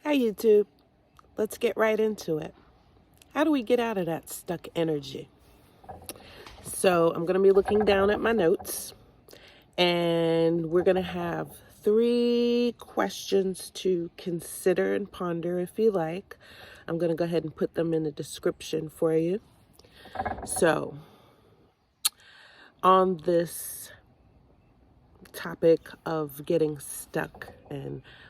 Hi, YouTube. Let's get right into it. How do we get out of that stuck energy? So I'm going to be looking down at my notes, and we're going to have 3 questions to consider and ponder if you like. I'm going to go ahead and put them in the description for you. So on this topic of getting stuck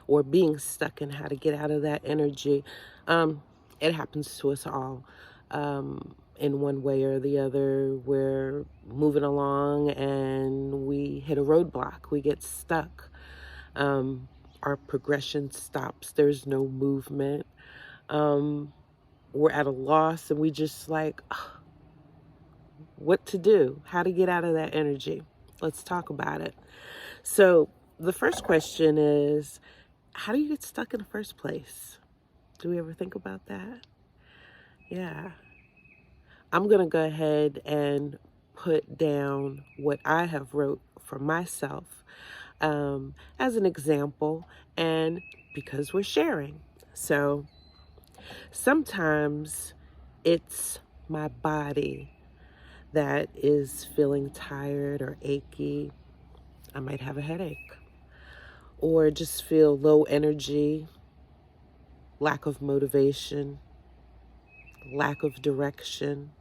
or being stuck and how to get out of that energy, it happens to us all. In one way or the other, we're moving along and we hit a roadblock, we get stuck. Our progression stops, there's no movement. We're at a loss and we just like, what to do, how to get out of that energy. Let's talk about it. So the first question is, how do you get stuck in the first place? Do we ever think about that? Yeah. I'm going to go ahead and put down what I have wrote for myself as an example, and because we're sharing. So sometimes it's my body that is feeling tired or achy. I might have a headache or just feel low energy, lack of motivation, lack of direction,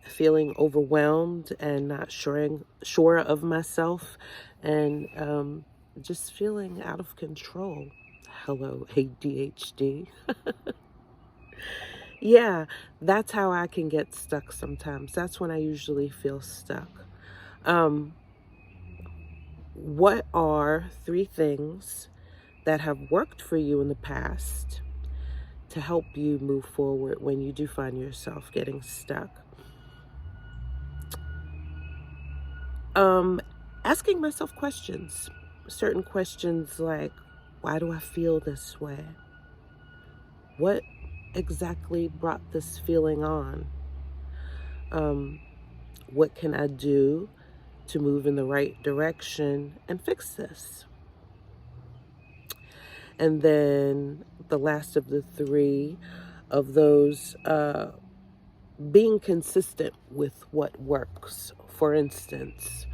feeling overwhelmed and not sure of myself, and just feeling out of control. Hello, ADHD. Yeah, that's how I can get stuck sometimes. That's when I usually feel stuck. What are 3 things that have worked for you in the past to help you move forward when you do find yourself getting stuck? Asking myself questions, certain questions like, why do I feel this way? What exactly brought this feeling on? What can I do to move in the right direction and fix this? And then the last of the 3 of those, being consistent with what works. For instance,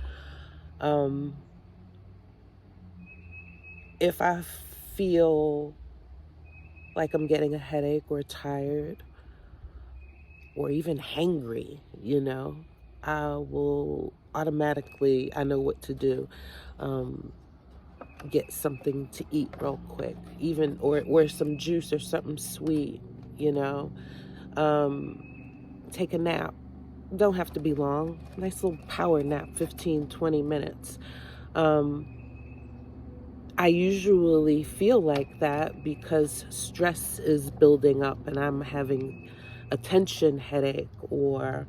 if I feel like I'm getting a headache or tired or even hangry, I will automatically, I know what to do. Get something to eat real quick, even, or some juice or something sweet, you know. Take a nap. Don't have to be long. Nice little power nap, 15, 20 minutes. I usually feel like that because stress is building up and I'm having a tension headache, or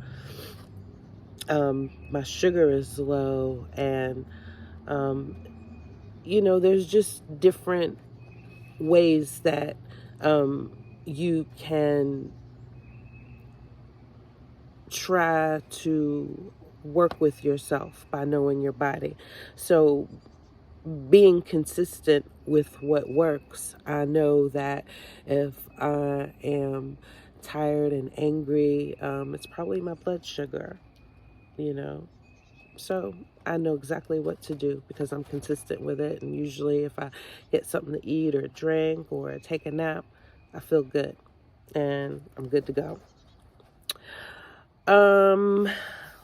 my sugar is low, and there's just different ways that you can try to work with yourself by knowing your body. So being consistent with what works, I know that if I am tired and angry, it's probably my blood sugar, you know. So I know exactly what to do because I'm consistent with it. And usually if I get something to eat or drink or take a nap, I feel good and I'm good to go.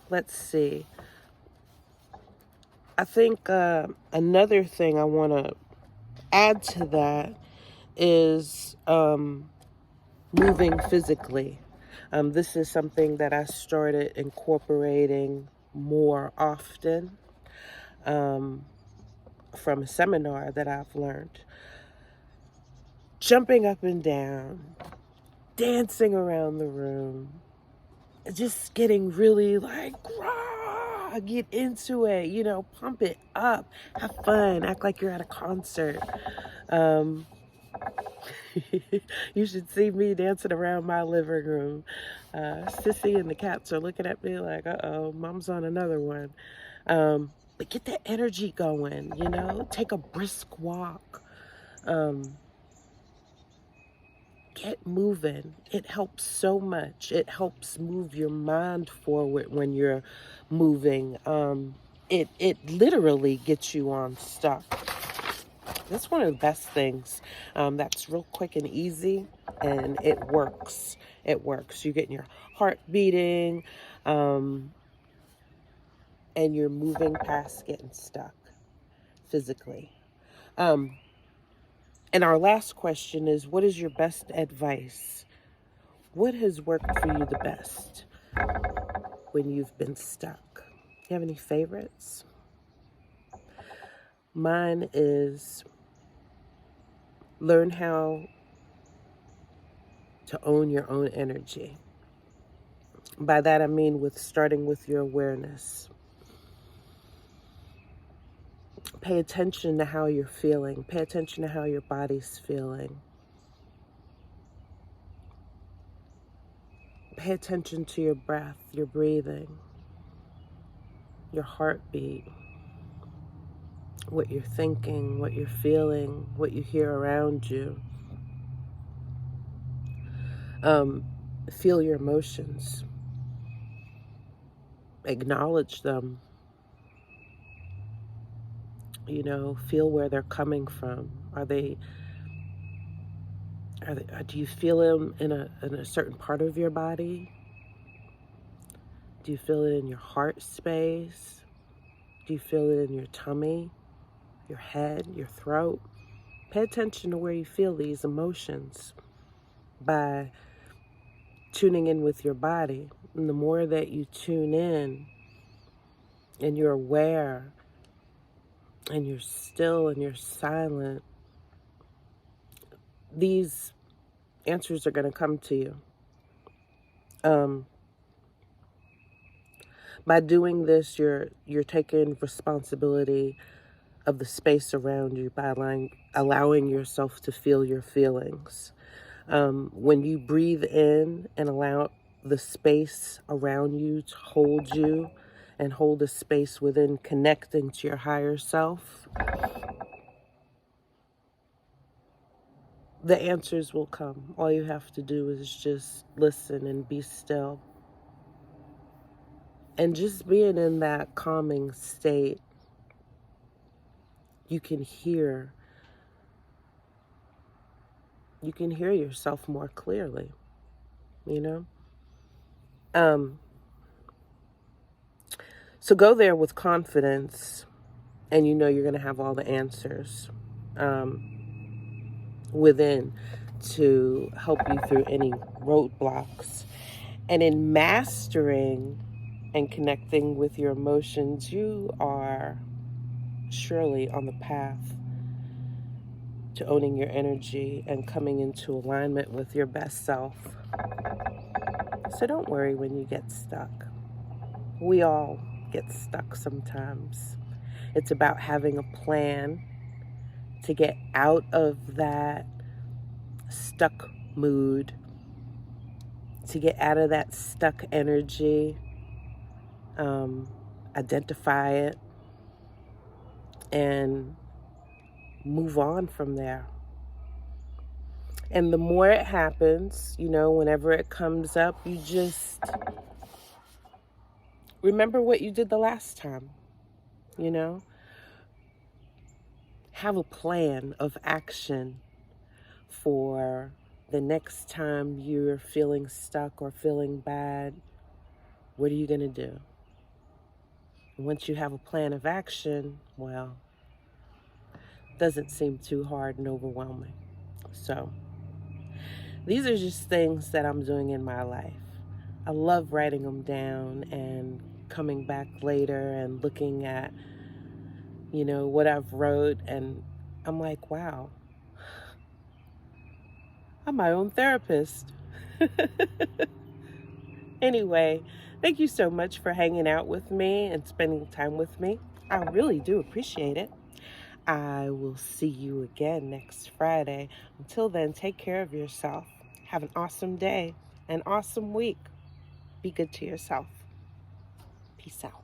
Let's see. I think another thing I want to add to that is moving physically. This is something that I started incorporating more often from a seminar that I've learned. Jumping up and down, dancing around the room, just getting really like, rah, get into it, pump it up, have fun, act like you're at a concert. You should see me dancing around my living room. Sissy and the cats are looking at me like, uh-oh, mom's on another one. But get that energy going, take a brisk walk. get moving. It helps so much. It helps move your mind forward when you're moving. It literally gets you unstuck. That's one of the best things. That's real quick and easy, and it works. It works. You're getting your heart beating, and you're moving past getting stuck physically. And our last question is, what is your best advice? What has worked for you the best when you've been stuck? You have any favorites? Mine is learn how to own your own energy. By that I mean starting with your awareness. Pay attention to how you're feeling. Pay attention to how your body's feeling. Pay attention to your breath, your breathing, your heartbeat, what you're thinking, what you're feeling, what you hear around you. Feel your emotions. Acknowledge them. Feel where they're coming from. Do you feel them in a certain part of your body? Do you feel it in your heart space? Do you feel it in your tummy, your head, your throat? Pay attention to where you feel these emotions by tuning in with your body. And the more that you tune in and you're aware and you're still and you're silent, these answers are going to come to you. By doing this, you're taking responsibility of the space around you by allowing yourself to feel your feelings. When you breathe in and allow the space around you to hold you and hold a space within connecting to your higher self, the answers will come. All you have to do is just listen and be still. And just being in that calming state, you can hear yourself more clearly, So go there with confidence, and you're going to have all the answers within to help you through any roadblocks. And in mastering and connecting with your emotions, you are surely on the path to owning your energy and coming into alignment with your best self. So don't worry when you get stuck. We all get stuck sometimes. It's about having a plan to get out of that stuck mood, to get out of that stuck energy, identify it, and move on from there. And the more it happens, whenever it comes up, you just remember what you did the last time, Have a plan of action for the next time you're feeling stuck or feeling bad. What are you going to do? Once you have a plan of action, well, it doesn't seem too hard and overwhelming. So these are just things that I'm doing in my life. I love writing them down and coming back later and looking at, what I've wrote, and I'm like, wow, I'm my own therapist. Anyway, thank you so much for hanging out with me and spending time with me. I really do appreciate it. I will see you again next Friday. Until then, take care of yourself. Have an awesome day, an awesome week. Be good to yourself. Peace out.